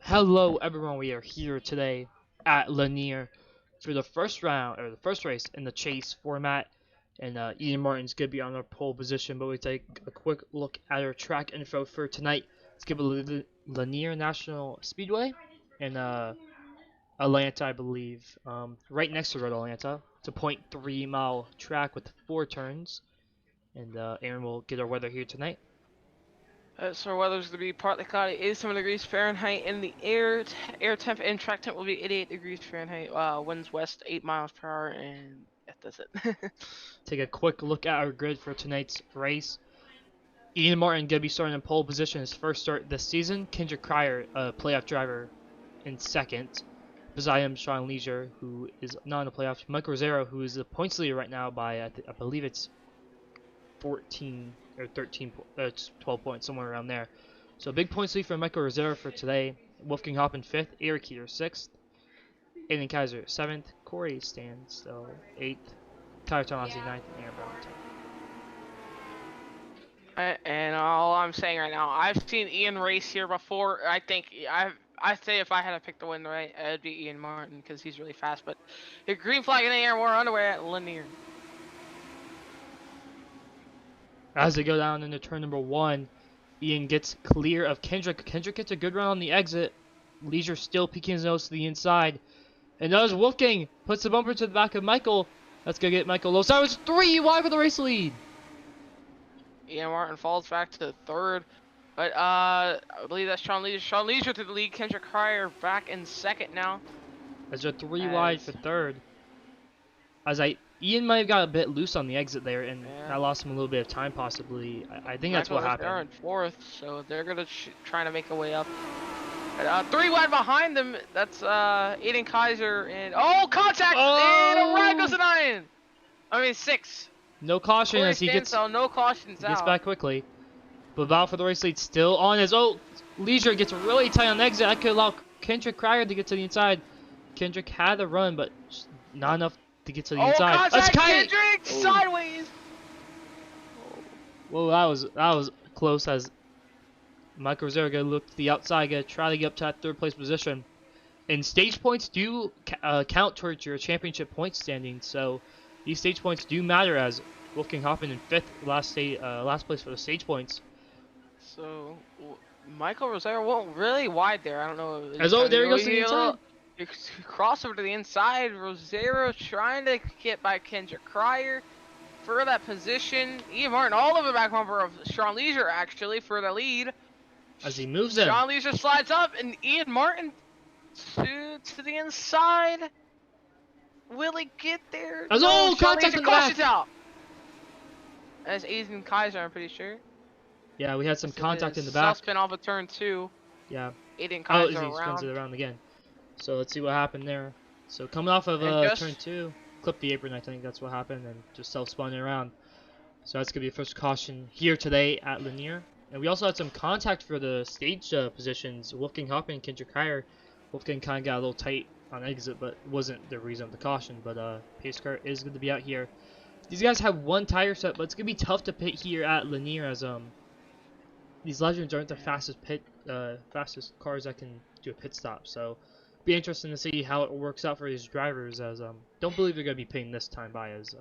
Hello everyone, we are here today at Lanier for the first round, or the first race in the chase format, and Ian Martin's going to be on our pole position, but we take a quick look at our track info for tonight. Let's give a Lanier National Speedway in Atlanta, I believe, right next to Road Atlanta. It's a 0.3 mile track with 4 turns, and Aaron will get our weather here tonight. So weather's going to be partly cloudy, 87 degrees Fahrenheit in the air. Air temp and track temp will be 88 degrees Fahrenheit. Winds west 8 miles per hour, and that's it. Take a quick look at our grid for tonight's race. Ian Martin going to be starting in pole position, his first start this season. Kendrick Cryer, a playoff driver, in second. Beside him, Sean Leisure, who is not in the playoffs. Mike Rosero, who is the points leader right now by, I believe it's 14 or 13, 12 points, somewhere around there. So big points lead for Michael Rosero for today. Wolfgang Hopp in 5th, Eric Heater 6th, Aiden Kaiser 7th, Corey Standstill 8th, Tyler Tomasi 9th, and Aaron Brown 10th. And all I'm saying right now, I've seen Ian race here before. I think I say if I had to pick the win, right, it'd be Ian Martin because he's really fast. But the green flag in the air, we're underway at Lanier. As they go down into turn number 1, Ian gets clear of Kendrick. Kendrick gets a good run on the exit. Leisure still peeking his nose to the inside. And does Wolfgang puts the bumper to the back of Michael. That's going to get Michael low. So it's 3 wide for the race lead. Ian Martin falls back to third. But I believe that's Sean Leisure. Sean Leisure to the lead. Kendrick Cryer back in second now. As a 3 wide for third. Ian might have got a bit loose on the exit there, and that lost him a little bit of time possibly. I think that's what happened. They're in fourth, so they're gonna trying to make a way up. 3 wide behind them. That's Aiden Kaiser and contact and a ride goes to 9. I mean 6. No caution Corey as he gets no cautions gets back quickly. But battle for the race lead still on his. Leisure gets really tight on the exit. That could allow Kendrick Cryer to get to the inside. Kendrick had the run, but not enough to get to the inside. Contact, Kendrick sideways. Well, that was close as Michael Rosero gonna look to the outside, gonna try to get up to that 3rd place position. And stage points do count towards your championship point standing, so these stage points do matter. As Wolfgang Hoffman in 5th, last place for the stage points. So Michael Rosero went really wide there. I don't know. There he goes to the inside. Crossover to the inside. Rosero trying to get by Kendrick Cryer for that position. Ian Martin all over the back bumper of Sean Leisure actually for the lead. As he moves in. Sean Leisure slides up and Ian Martin to the inside. Will he get there? Contact in the back. Out. That's Aiden Kaiser, I'm pretty sure. Yeah, we had some contact in the back. Spin off of turn 2. Yeah. Aiden Kaiser he spins it around again. So let's see what happened there. So coming off of turn 2, clipped the apron. I think that's what happened, and just self-spun it around. So that's gonna be the first caution here today at Lanier. And we also had some contact for the stage positions. Wolfgang Hoffman and Kendrick Cryer. Wolfgang kind of got a little tight on exit, but wasn't the reason of the caution. But pace car is going to be out here. These guys have 1 tire set, but it's going to be tough to pit here at Lanier as these legends aren't the fastest cars that can do a pit stop. So be interesting to see how it works out for these drivers. As don't believe they're going to be pitting this time by as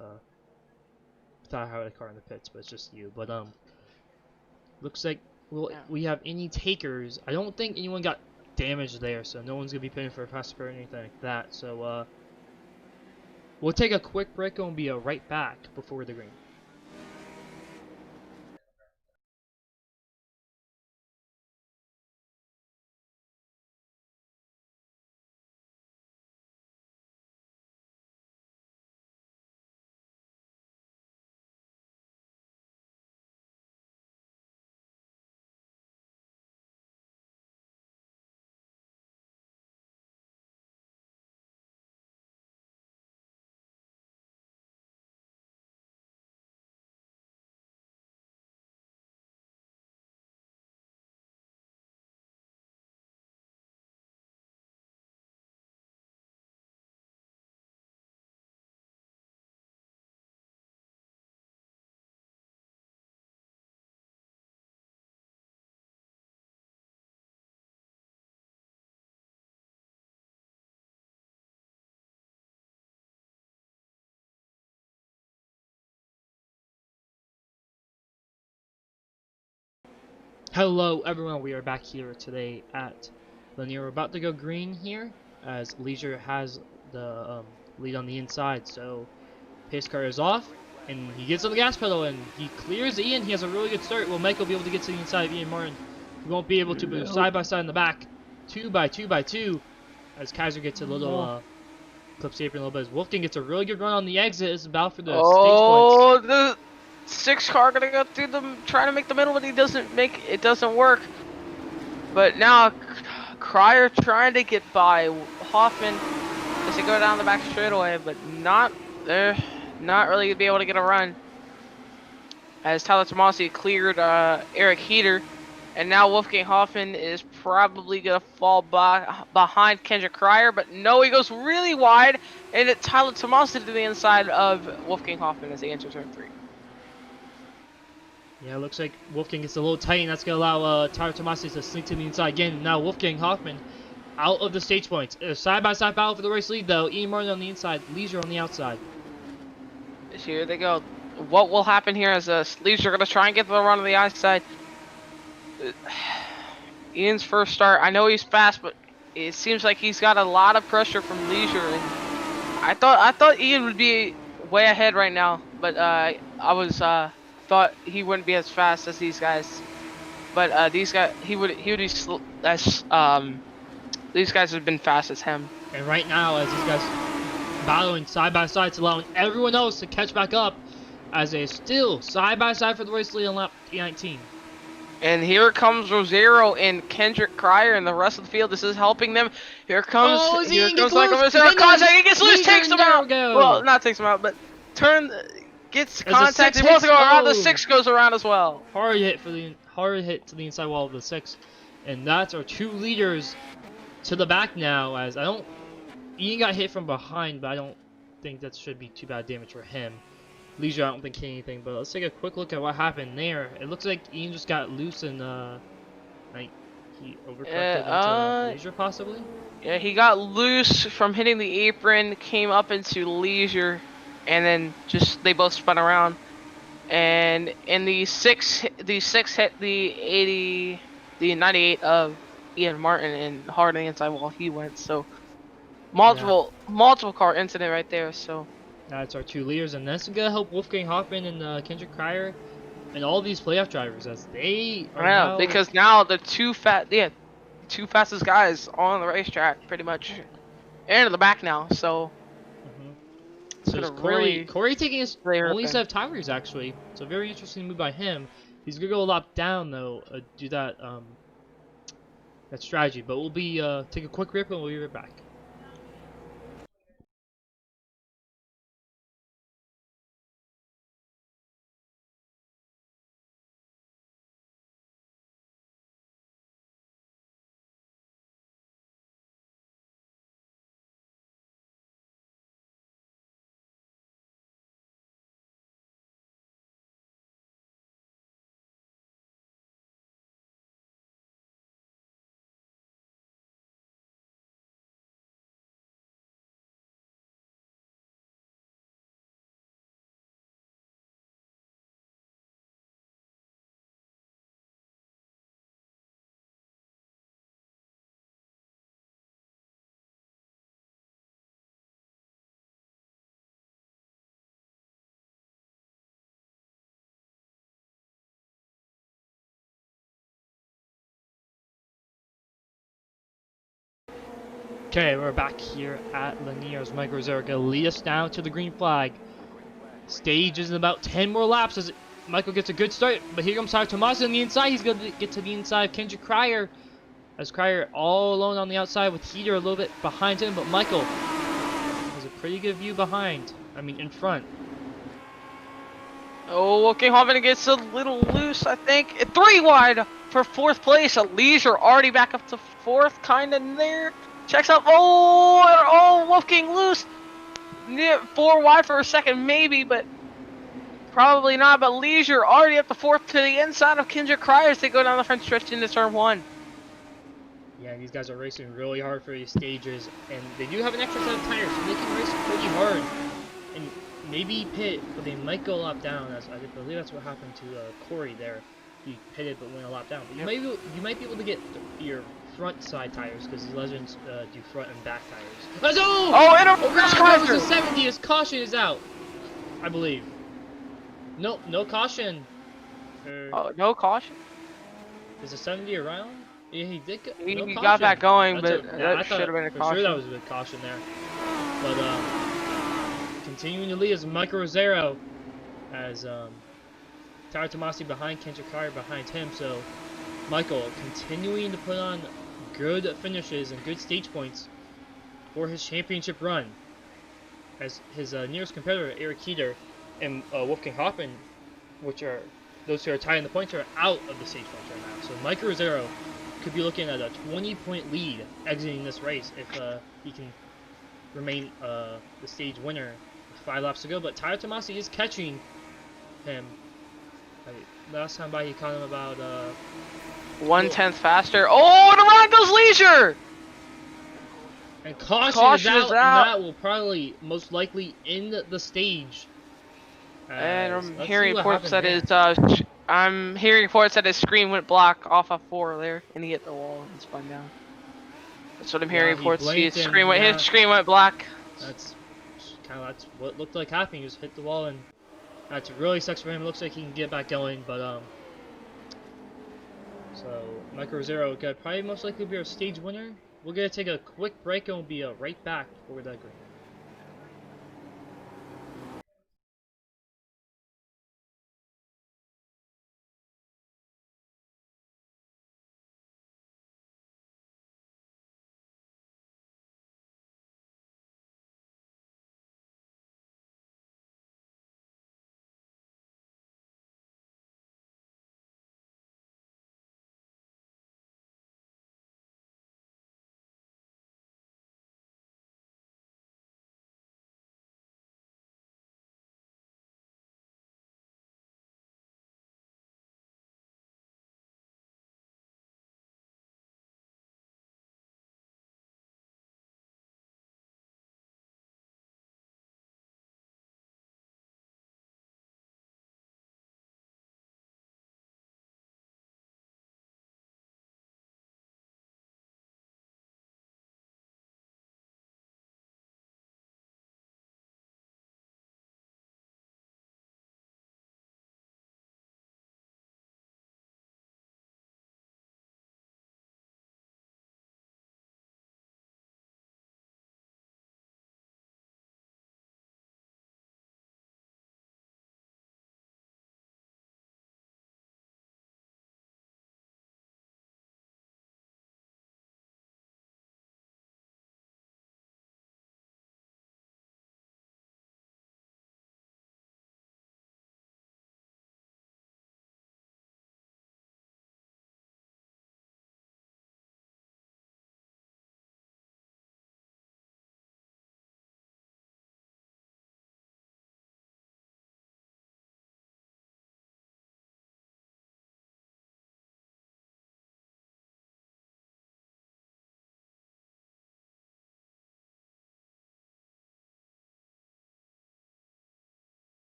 without having a car in the pits, but it's just you. But looks like we have any takers. I don't think anyone got damage there, so no one's gonna be paying for a fast spur or anything like that. So we'll take a quick break and we'll be right back before the green. Hello everyone, we are back here today at Lanier. We're about to go green here as Leisure has the lead on the inside. So pace car is off and he gets on the gas pedal and he clears Ian. He has a really good start. Will Michael be able to get to the inside of Ian Martin? He won't be able to, but side by side in the back. 2 by 2 by 2 as Kaiser gets a little clips the apron a little bit. As Wolfgang gets a really good run on the exit. It's about for the stage points. Oh, the 6 car gonna go through them, trying to make the middle, but it doesn't work. But now Cryer trying to get by Hoffman as they go down the back straightaway, but they're not really gonna be able to get a run. As Tyler Tomasi cleared Eric Heater, and now Wolfgang Hoffman is probably gonna fall behind Kendrick Cryer, but no, he goes really wide, and Tyler Tomasi to the inside of Wolfgang Hoffman as they enter turn 3. Yeah, it looks like Wolfgang gets a little tight, and that's going to allow Tyler Tomasi to sneak to the inside again. Now Wolfgang Hoffman out of the stage points. Side-by-side battle for the race lead, though. Ian Martin on the inside, Leisure on the outside. Here they go. What will happen here is Leisure going to try and get the run on the outside. Ian's first start, I know he's fast, but it seems like he's got a lot of pressure from Leisure. And I thought Ian would be way ahead right now, but thought he wouldn't be as fast as these guys, but these guys he would be these guys have been fast as him. And right now, as these guys battling side by side, it's allowing everyone else to catch back up as they still side by side for the race lead on lap 19. And here comes Rosero and Kendrick Cryer and the rest of the field. This is helping them. Here comes He gets loose, takes him out. Well, not takes him out, but gets contact. They both go around. The 6 goes around as well. Hard hit to the inside wall of the 6, and that's our 2 leaders to the back now. As Ian got hit from behind, but I don't think that should be too bad damage for him. Leisure, I don't think hit anything, but let's take a quick look at what happened there. It looks like Ian just got loose and like he overcorrected into Leisure possibly. Yeah, he got loose from hitting the apron, came up into Leisure, and then they both spun around. And in the 6 hit the 98 of Ian Martin and hard on the inside while he went. So multiple car incident right there. So that's our 2 leaders, and that's gonna help Wolfgang Hoffman and Kendrick Cryer and all these playoff drivers as they are now, because now the two fastest guys on the racetrack pretty much and in the back now. So so Corey taking his only set of tires actually. So very interesting move by him. He's gonna go a lap down though, do that strategy. But we'll be take a quick rip and we'll be right back. Okay, we're back here at Lanier as Mike Rosero gonna lead us down to the green flag. Stage is in about 10 more laps as Michael gets a good start, but here comes Tyler Tomasi on the inside. He's gonna get to the inside of Kendrick Cryer as Cryer all alone on the outside with Heater a little bit behind him, but Michael has a pretty good view in front. Oh, okay, Hoffman gets a little loose, I think. 3 wide for 4th place. A Leisure already back up to 4th, kind of there. Checks out. Oh, Wolfgang loose. 4 wide for a second, maybe, but probably not. But Leisure already up to 4th to the inside of Kendrick Cryer as they go down the front stretch into turn 1. Yeah, these guys are racing really hard for these stages, and they do have an extra set of tires, so they can race pretty hard. And maybe pit, but they might go a lap down. As I believe that's what happened to Corey there. be pitted but went a lap down. But you might be able to get your front side tires because the Legends do front and back tires. Let's go! Oh, and a Around covers the 70th. Caution is out, I believe. Nope, no caution. Oh, no caution? Is the 70 around? Yeah, he did. He no caution. got that going, That's but yeah, that should have been a for caution. sure that was a good caution there. But continuing to lead is Michael Rosero, as Tyler Tomasi behind, Kendrick Carter behind him. So Michael continuing to put on good finishes and good stage points for his championship run, as his nearest competitor Eric Keeter and Wolfgang Hoffman, which are those who are tying the points, are out of the stage points right now. So Michael Rosero could be looking at a 20-point lead exiting this race if he can remain the stage winner with 5 laps to go. But Tyler Tomasi is catching him. Last time by he caught him about 1/10 faster. Oh, and around goes Leisure! And caution is out, and that will probably most likely end the stage. And I'm hearing reports that his screen went black off of 4 there, and he hit the wall and spun down. That's what I'm hearing reports. His screen went black. That's what looked like happening. He just hit the wall, and that really sucks for him. It looks like he can get back going, but so Michael Rosero could probably most likely be our stage winner. We're gonna take a quick break, and we'll be right back for that green.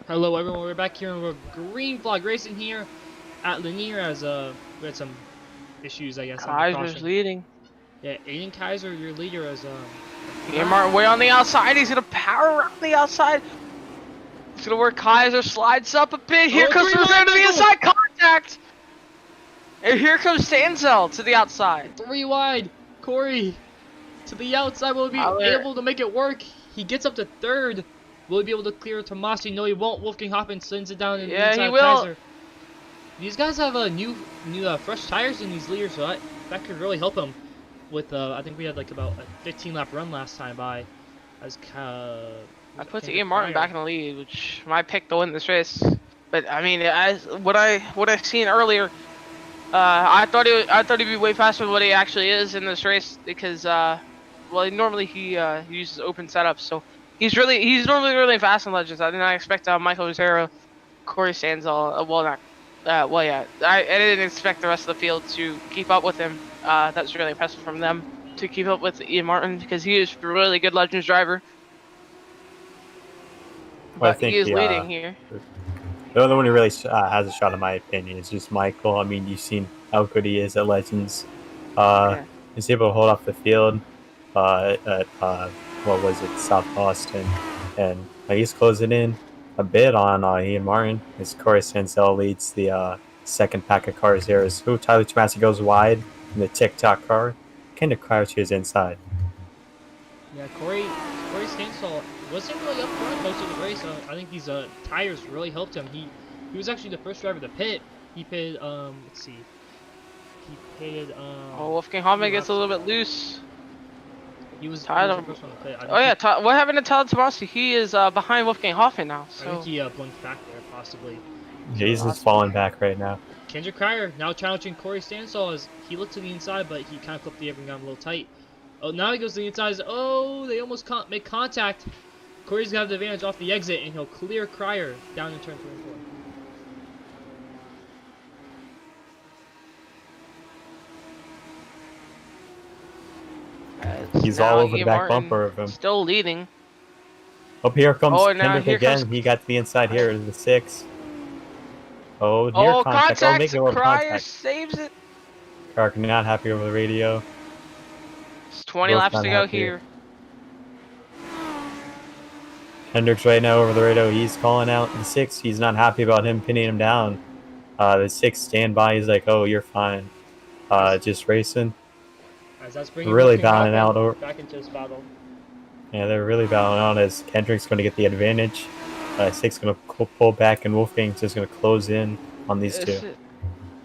Hello everyone, we're back here and we're green flag racing here at Lanier as we had some issues, I guess. Kaiser's leading. Yeah, Aiden Kaiser, your leader, is Ian Martin way on the outside. He's gonna power around the outside. He's gonna work Kaiser, slides up a bit. Here comes Rosero to the inside, contact! And here comes Stanzel to the outside. 3 wide. Corey to the outside. Will he be able to make it work? He gets up to 3rd. Will he be able to clear Tomasi? No, he won't. Wolfgang Hoffman sends it down in the inside of Kaiser. These guys have new fresh tires in these leaders, so that could really help him. With I think we had like about a 15-lap run last time by. As I put Ian Martin back in the lead, which my pick to win this race. But I mean, as what I've seen earlier, I thought he'd be way faster than what he actually is in this race because well, normally he uses open setups, so he's normally really fast in Legends. I did not expect Michael Rosero, Corey Stanzel, well not. Well, yeah, I didn't expect the rest of the field to keep up with him. That's really impressive from them to keep up with Ian Martin because he is a really good Legends driver. Well, But he is leading here. The only one who really has a shot, in my opinion, is just Michael. I mean, you've seen how good he is at Legends. Yeah. He's able to hold off the field at what was it, South Boston, and he's closing in a bit on Ian Martin. As Corey Sansell leads the second pack of cars here, as Tyler Tomasi goes wide in the TikTok car, kind of crouches inside. Yeah, Corey Stansel wasn't really up front most of the race. I think these tires really helped him. He was actually the first driver to pit. He pitted let's see. He pitted oh, Wolfgang Hoffman gets a little bit loose. He was Tyler. the first one to pit. Oh yeah, what happened to Tyler Tomasi? He is behind Wolfgang Hoffman now. So. I think he blinked back there possibly. He's just falling back right now. Kendrick Cryer now challenging Corey Stansel as he looked to the inside, but he kind of clipped the apron, got him a little tight. Oh, now he goes to the inside. Oh, they almost can't make contact. Corey's got the advantage off the exit, and he'll clear Cryer down in turn 3 and 4. He's all over the back bumper of him. Still leading. Oh, here comes Kendrick again. He got to the inside here in the 6. Oh, near contact. Oh, make it over contact. Saves it. Clark not happy over the radio. It's 20 laps to go here. Hendricks right now over the radio. He's calling out the 6. He's not happy about him pinning him down. The 6 stand by. He's like, "Oh, you're fine." Just racing. As that's bringing really battling out over back into this battle. Yeah, they're really battling out as Kendrick's going to get the advantage. 6 going to pull back, and Wolfgang's just going to close in on these two.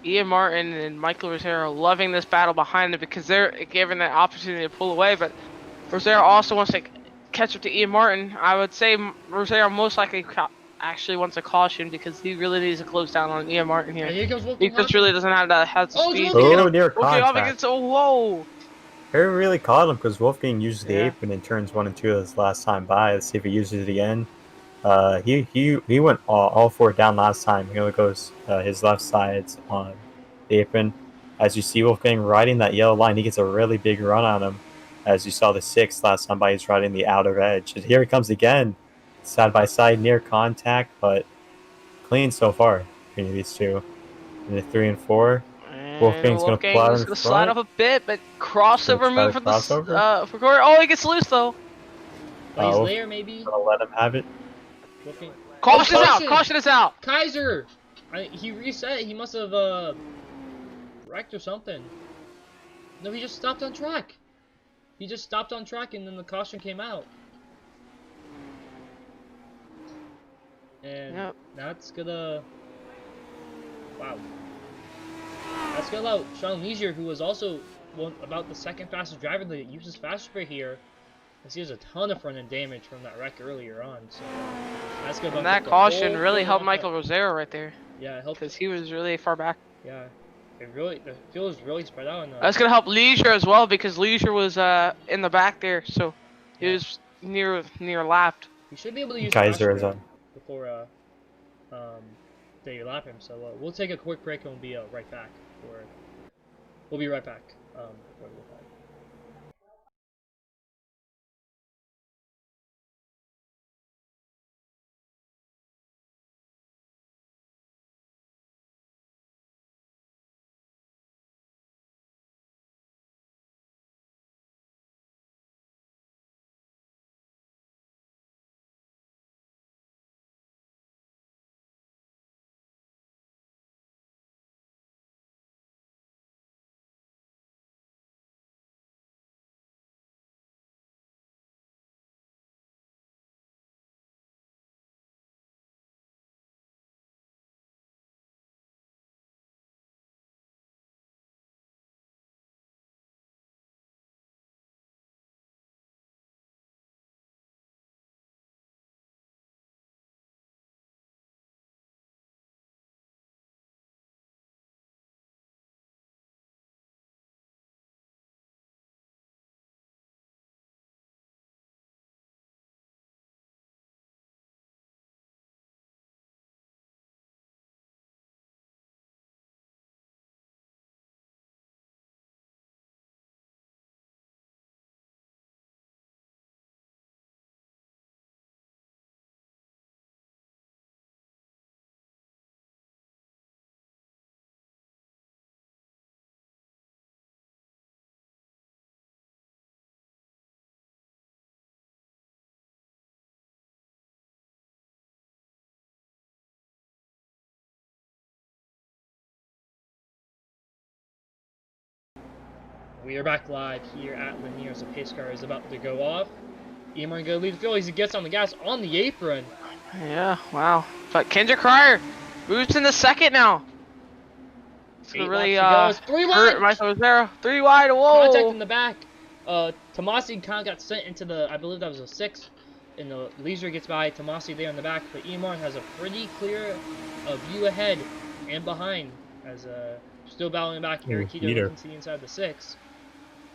Ian Martin and Michael Rosero loving this battle behind them because they're given the opportunity to pull away, but Rosero also wants to catch up to Ian Martin. I would say Rosero most likely actually wants a caution because he really needs to close down on Ian Martin here. He just really doesn't have the speed. Oh, near contact. Whoa! He really caught him because Wolfgang used the apron in turns 1 and 2 this last time by. Let's see if he uses it again. He went all 4 down last time. He only goes his left sides on the apron. As you see Wolfgang riding that yellow line, he gets a really big run on him. As you saw the 6 last time by, he's riding the outer edge. And here he comes again, side by side, near contact, but clean so far between these two. In the 3 and 4. Wolfgang's going to slide up a bit, but crossover move for the for Corey. Oh, he gets loose though. He's there, maybe. Gonna let him have it. Caution is out! Caution is out! Kaiser! He reset. He must have wrecked or something. No, he just stopped on track. He just stopped on track, and then the caution came out. And that's gonna. Wow. That's gonna allow Sean Leisure, who was also about the second fastest driver that uses fast spray here. And he has a ton of front end damage from that wreck earlier on. So that's gonna. And that caution really helped Michael Rosero right there. Yeah, it helped because he was really far back. Yeah, the field was really spread out. That's gonna help Leisure as well because Leisure was in the back there, so he was near lapped. You should be able to use Kaiser is on before they lap him. So we'll take a quick break and we'll be right back. We'll be right back. We are back live here at Lanier as the pace car is about to go off. Ian Martin going to lead the field as he gets on the gas on the apron. Yeah, wow. But Kendrick Cryer moves in the second now. It's gonna really hurt Michael Rosero. 3 wide, whoa! Contact in the back. Tomasi kind of got sent into the, I believe that was a 6. And the Leisure gets by Tomasi there in the back. But Ian Martin has a pretty clear view ahead and behind. As still battling back. Eric Heater looking to the inside of the 6.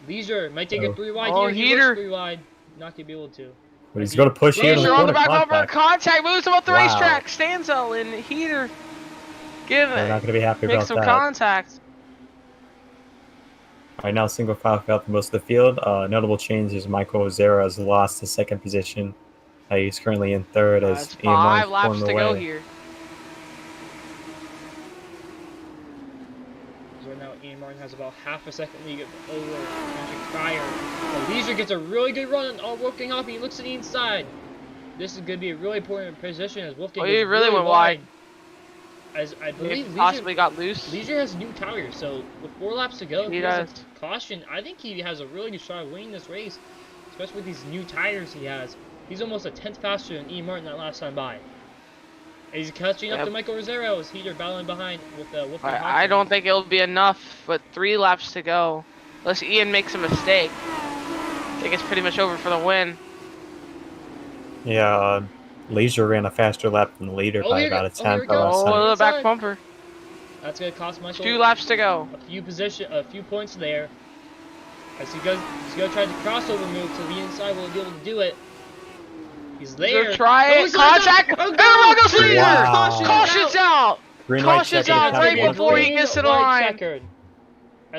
Leisure might take it 3 wide here. He looks 3 wide. Not gonna be able to. But he's going to push here. Leisure on the back bumper. Contact moves him up the racetrack. Stanzel and Heater. They're not going to be happy about that. Make some contact. Right now, single file throughout most of the field. Notable change is Michael Rosero has lost the 2nd position. He's currently in 3rd as Ian Martin 5 laps to go here. So right now, Ian Martin has about half a second lead over Kendrick Cryer. Leisure gets a really good run on Wolfgang Hoppe. He looks to the inside. This is going to be a really important position as Wolfgang he really went wide. As I believe Leisure possibly got loose. Leisure has new tires, so with 4 laps to go, he does. Caution. I think he has a really good shot of winning this race, especially with these new tires he has. He's almost a 10th faster than Ian Martin that last time by. And he's catching up to Michael Rosero as Heater battling behind with Wolfgang Hoppe. I don't think it'll be enough, but 3 laps to go. Unless Ian makes a mistake. I think it's pretty much over for the win. Yeah, Leisure ran a faster lap than the leader by about a 10th. The back bumper. That's gonna cost Michael 2 laps to go. A few points there. As he's gonna try the crossover move to the inside. Will he be able to do it? He's there. He's try it. Contact. Goes Leader. Caution's out. Caution's out right before he gets to the line.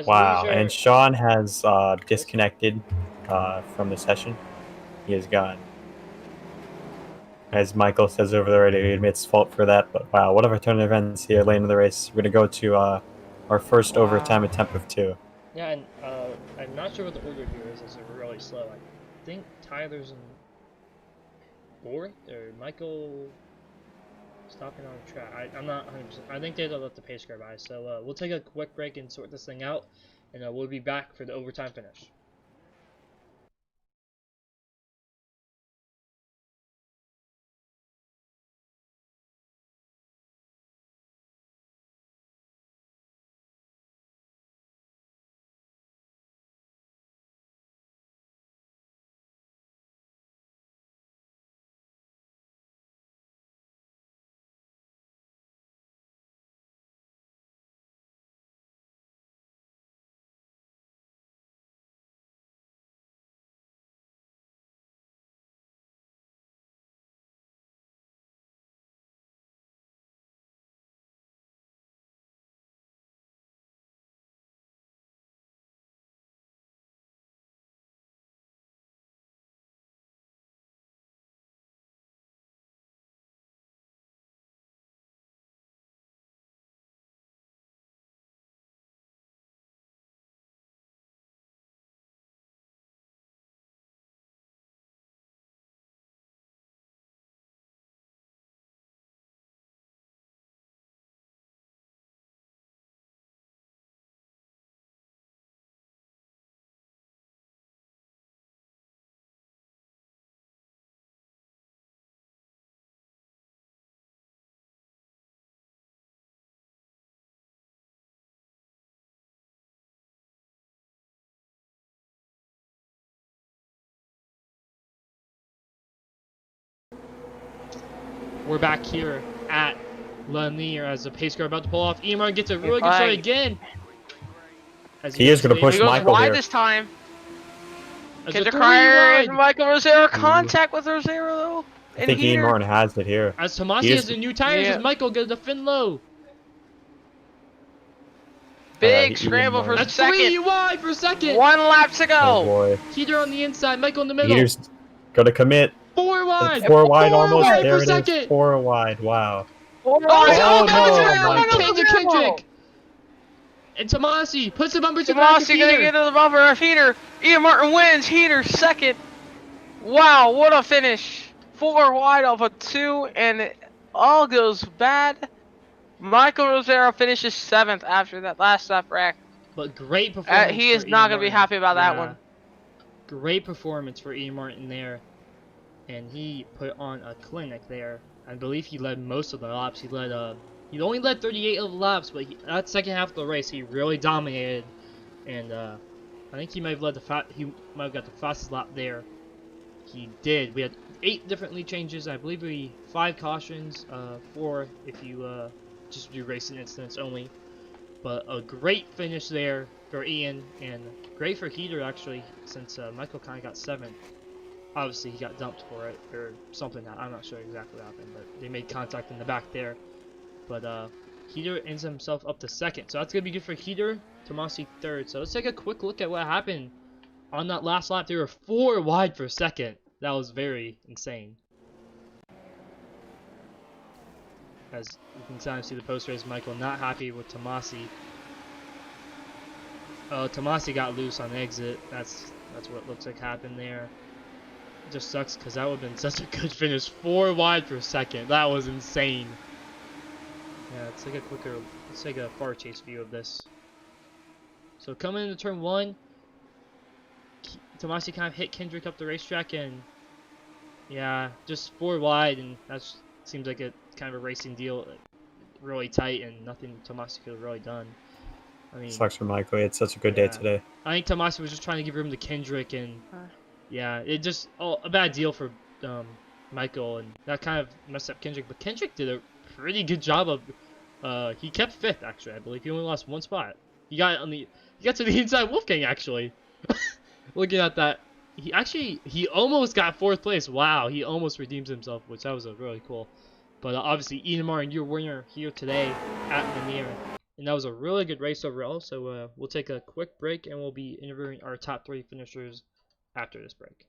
Wow, and Sean has disconnected from the session. He is gone. As Michael says over the radio, he admits fault for that. But wow, what a return of events here late in the race. We're going to go to our first overtime attempt of 2. Yeah, and I'm not sure what the order here is. It's really slow. I think Tyler's in 4th, or Michael stopping on the track. I'm not 100%. I think they let the pace car by. So we'll take a quick break and sort this thing out, and we'll be back for the overtime finish. We're back here at Lanier as the pace car about to pull off. Ian Martin gets a really good start again. He is going to push Michael here. This time. Kendrick Cryer and Michael Rosero contact with Rosero though. I think Ian Martin has it here. As Tomasi has the new tires, as Michael gets the fin low. Big scramble for That's second. 3 wide for second. 1 lap to go. Oh boy. Heater on the inside, Michael in the middle. Heater's going to commit. 4 wide. 4 wide almost. Wide there it is. is. 4 wide. Wow. Kendrick. And Tomasi puts the bumper to the back of Heater. Gonna get to the bumper of Heater. Ian Martin wins. Heater second. Wow, what a finish. 4 wide off of 2, and it all goes bad. Michael Rosero finishes 7th after that last lap wreck. But great performance. He is not going to be happy about that one. Great performance for Ian Martin there. And he put on a clinic there. I believe he led most of the laps. He only led 38 of the laps, but that second half of the race, he really dominated. And I think he might have got the fastest lap there. He did. We had 8 different lead changes. I believe 5 cautions, 4 if you just do racing incidents only. But a great finish there for Ian, and great for Heater actually, since Michael kind of got 7th. Obviously, he got dumped for it, or something. I'm not sure exactly what happened, but they made contact in the back there. But Heater ends himself up to 2nd, so that's going to be good for Heater. Tomasi 3rd. So let's take a quick look at what happened on that last lap. They were 4 wide for 2nd. That was very insane. As you can kind of see the post-race, Michael not happy with Tomasi. Tomasi got loose on exit. That's what it looks like happened there. It just sucks because that would have been such a good finish. 4 wide for 2nd. That was insane. Yeah, let's take a far chase view of this. So coming into turn 1, Tomasi kind of hit Kendrick up the racetrack, and yeah, just 4 wide, and that seems like a kind of a racing deal, really tight, and nothing Tomasi could have really done. I mean, sucks for Michael. He had such a good day today. I think Tomasi was just trying to give room to Kendrick, and yeah, it just a bad deal for Michael, and that kind of messed up Kendrick. But Kendrick did a pretty good job of. He kept 5th actually. I believe he only lost 1 spot. He got to the inside Wolfgang actually. Looking at that, he almost got 4th place. Wow, he almost redeems himself, which that was really cool. But obviously, Ian Martin, your winner here today at Lanier. And that was a really good race overall. So we'll take a quick break, and we'll be interviewing our top 3 finishers after this break.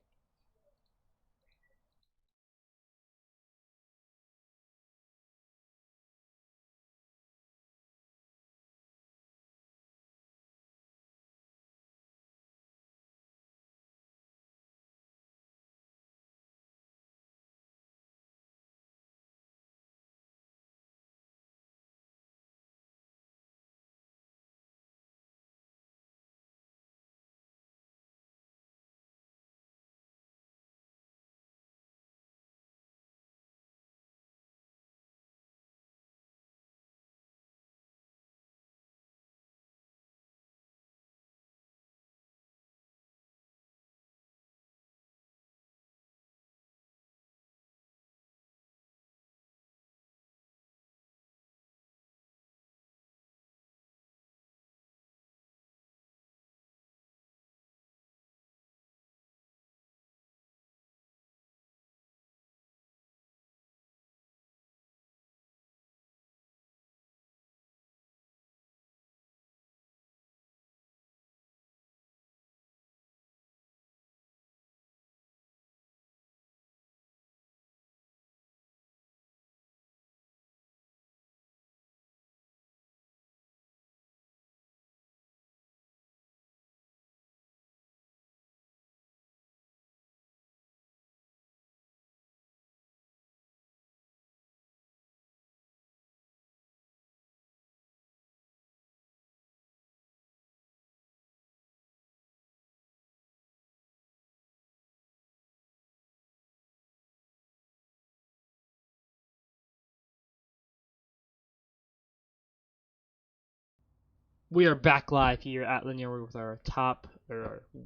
We are back live here at Lanier with our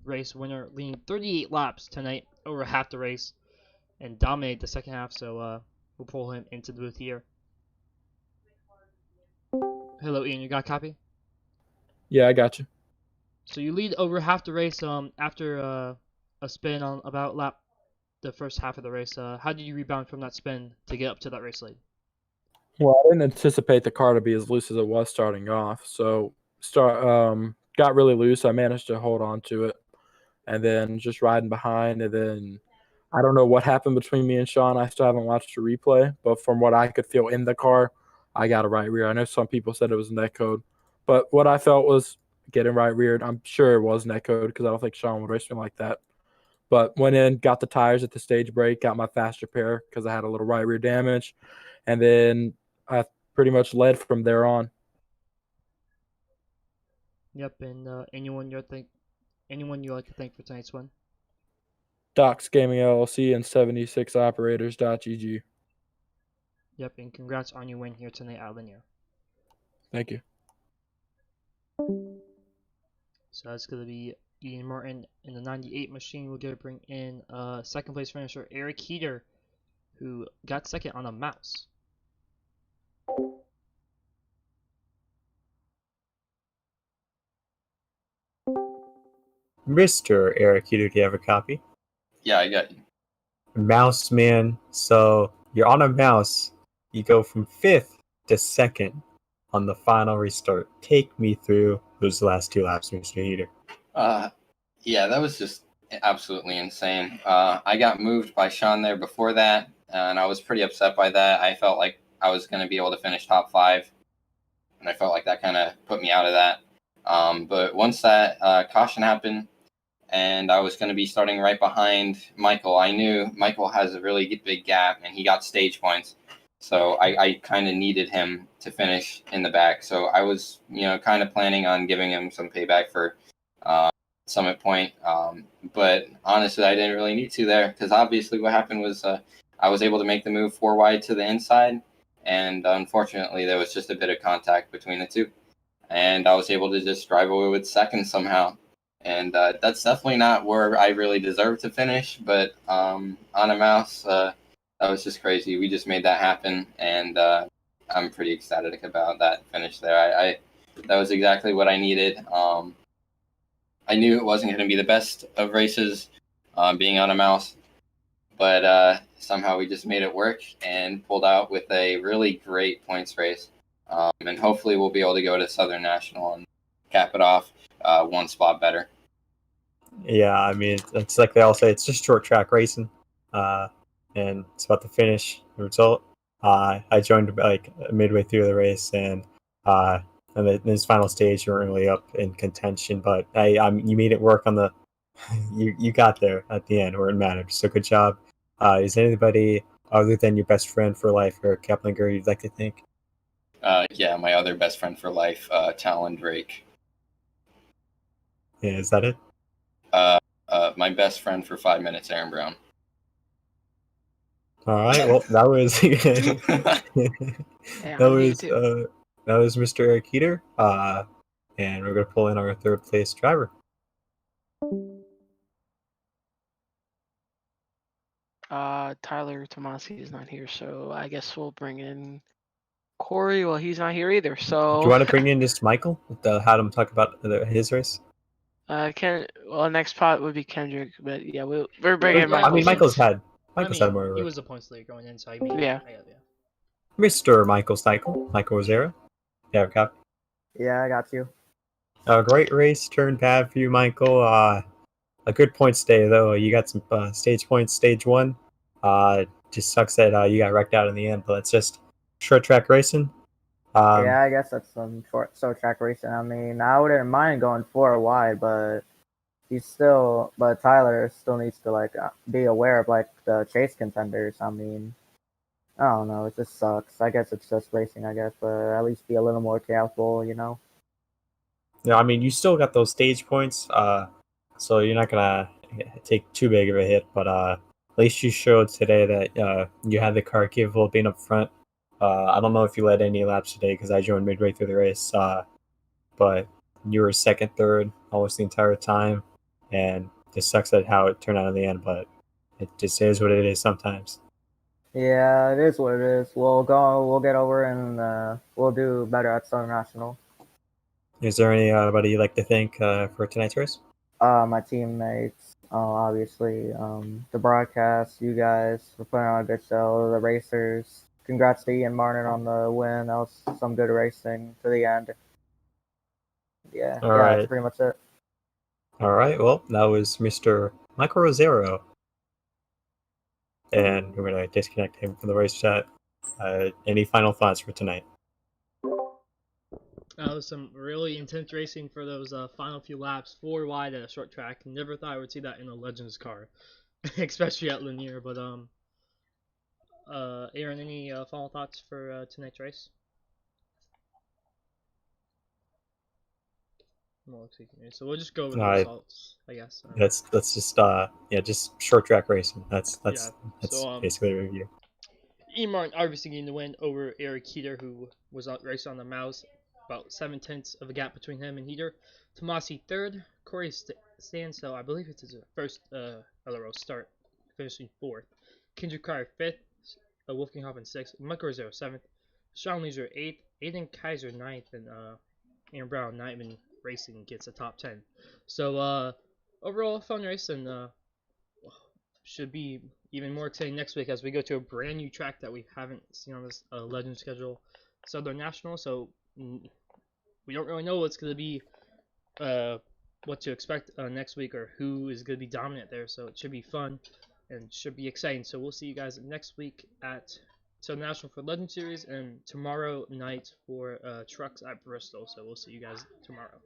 race winner, leading 38 laps tonight, over half the race, and dominate the second half. So we'll pull him into the booth here. Hello, Ian. You got a copy? Yeah, I got you. So you lead over half the race after a spin on about the first half of the race. How did you rebound from that spin to get up to that race lead? Well, I didn't anticipate the car to be as loose as it was starting off, so got really loose. I managed to hold on to it, and then just riding behind, and then I don't know what happened between me and Sean. I still haven't watched the replay, but from what I could feel in the car, I got a right rear. I know some people said it was net code, but what I felt was getting right reared. I'm sure it was net code because I don't think Sean would race me like that. But went in, got the tires at the stage break, got my fast repair because I had a little right rear damage, and then I pretty much led from there on. Yep, and anyone you like to thank for tonight's win? Docs Gaming LLC and 76operators.gg. Yep, and congrats on your win here tonight at Lanier. Thank you. So that's going to be Ian Martin in the 98 machine. We're going to bring in second place finisher Eric Heater, who got second on a mouse. Mr. Eric, do you have a copy? Yeah, I got you. Mouse man. So you're on a mouse. You go from 5th to 2nd on the final restart. Take me through those last 2 laps, Mr. Heater. Yeah, that was just absolutely insane. I got moved by Sean there before that, and I was pretty upset by that. I felt like I was going to be able to finish top 5, and I felt like that kind of put me out of that. But once that caution happened, and I was going to be starting right behind Michael, I knew Michael has a really big gap, and he got stage points. So I kind of needed him to finish in the back. So I was, kind of planning on giving him some payback for Summit Point. But honestly, I didn't really need to there because obviously what happened was I was able to make the move 4 wide to the inside. And unfortunately, there was just a bit of contact between the two. And I was able to just drive away with second somehow. And that's definitely not where I really deserve to finish. But on a mouse, that was just crazy. We just made that happen. And I'm pretty ecstatic about that finish there. I that was exactly what I needed. I knew it wasn't going to be the best of races being on a mouse. But somehow we just made it work and pulled out with a really great points race. And hopefully we'll be able to go to Southern National and cap it off 1 spot better. Yeah, I mean, it's like they all say, it's just short track racing. And it's about to finish the result. I joined like midway through the race, and in this final stage, you weren't really up in contention, but you made it work on the. You got there at the end where it mattered. So good job. Is anybody other than your best friend for life, Eric Keplinger, you'd like to thank? Yeah, my other best friend for life, Talon Drake. Yeah, is that it? My best friend for 5 minutes, Aaron Brown. All right. Well, that was that was Mr. Eric Heater. And we're gonna pull in our 3rd place driver. Tyler Tomasi is not here, so I guess we'll bring in Corey. Well, he's not here either, so. Do you want to bring in just Michael? Have him talk about his race? Next pot would be Kendrick, but yeah, we're bringing Yeah, Michael. I mean, Michael's had more. He was the points leader going in, so I mean, Yeah. Mr. Michael Steichel, Michael Rosera. Yeah, copy. Yeah, I got you. A great race turned bad for you, Michael. A good points day though. You got some stage points, stage 1. Just sucks that you got wrecked out in the end, but it's just short track racing. Yeah, I guess that's some short track racing. I mean, I wouldn't mind going 4 wide, but Tyler still needs to be aware of the chase contenders. I mean, I don't know, it just sucks. I guess it's just racing, I guess, but at least be a little more careful, Yeah, I mean, you still got those stage points, so you're not gonna take too big of a hit. But at least you showed today that you had the car capable of being up front. I don't know if you led any laps today because I joined midway through the race, but you were 2nd, 3rd almost the entire time, and it sucks at how it turned out in the end. But it just is what it is sometimes. Yeah, it is what it is. We'll get over and we'll do better at Southern National. Is there anybody you'd like to thank for tonight's race? My teammates, obviously, the broadcast, you guys for putting on a good show, the racers. Congrats to Ian Martin on the win. That was some good racing to the end. Yeah, All right. That's pretty much it. All right, well, that was Mr. Michael Rosero. And we're going to disconnect him from the race chat. Any final thoughts for tonight? That was some really intense racing for those final few laps, 4 wide at a short track. Never thought I would see that in a Legends car, especially at Lanier. But Aaron, any final thoughts for tonight's race? So we'll just go over the Uh, results, I guess. That's just just short track racing. That's So basically a review. E. Martin obviously getting the win over Eric Heater, who was racing on the Mouse. About 7/10 of a gap between him and Heater. Tomasi third. Corey Stansel, I believe it's his first LRL start, finishing fourth. Kendrick Cryer fifth. Wolfgang Hoffman sixth. Michael Rosero seventh. Sean Leisure eighth. Aiden Kaiser ninth, and Aaron Brown not even racing gets a top 10. So overall fun race, and should be even more exciting next week as we go to a brand new track that we haven't seen on this Legend schedule, Southern National. So we don't really know what's going to be, what to expect next week, or who is going to be dominant there. So it should be fun and should be exciting. So we'll see you guys next week at Southern National for Legend Series, and tomorrow night for Trucks at Bristol. So we'll see you guys tomorrow.